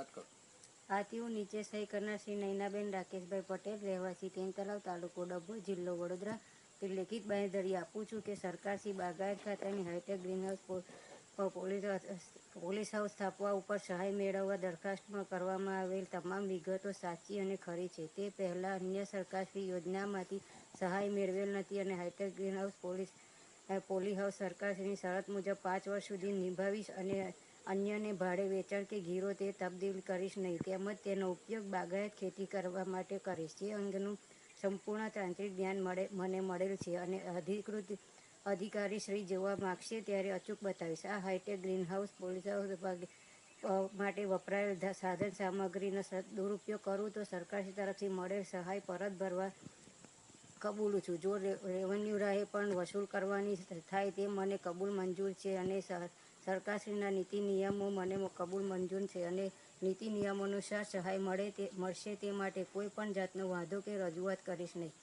Start કરો। આ તેવું નીચે સહી કરનાર શ્રી નયનાબેન રાકેશભાઈ પટેલ, રહેવાસી તેન તલાવ, તાલુકો ડભોઈ, જિલ્લો વડોદરા, તે લેખિત બાંયધરી આપું છું કે સરકાર શ્રી બાગાયત ખાતાની હાઈટેક ગ્રીનહાઉસ પોલીસ હાઉસ સ્થાપવા ઉપર સહાય મેળવવા દરખાસ્તમાં કરવામાં આવેલ તમામ વિગતો સાચી અને ખરી છે। તે પહેલાં અન્ય સરકારશ્રી યોજનામાંથી સહાય મેળવેલ નથી અને હાઈટેક ગ્રીનહાઉસ પોલી હાઉસ સરકારશ્રીની શરત મુજબ 5 વર્ષ સુધી નિભાવીશ અને અન્યને ભાડે વેચાણ કે ગીરો તે તબદીલ કરીશ નહીં, તેમજ તેનો ઉપયોગ બાગાયત ખેતી કરવા માટે કરીશ, જે અંગેનું સંપૂર્ણ તાંત્રિક જ્ઞાન મને મળેલ છે અને અધિકૃત અધિકારી શ્રી જોવા માગશે ત્યારે અચૂક બતાવીશ। આ હાઈટેક ગ્રીનહાઉસ પોલીસ હાઉસ માટે વપરાયેલ સાધન સામગ્રીનો દુરુપયોગ કરું તો સરકારશ્રી તરફથી મળેલ સહાય પરત ભરવા કબૂલું છું। જો રેવન્યુ રાહે પણ વસૂલ કરવાની થાય તે મને કબૂલ મંજૂર છે અને સરકારશ્રીના નીતિ નિયમો મને કબૂલ મંજૂર છે અને નીતિ નિયમો અનુસાર સહાય મળશે તે માટે કોઈ પણ જાતનો વાંધો કે રજૂઆત કરીશ નહીં।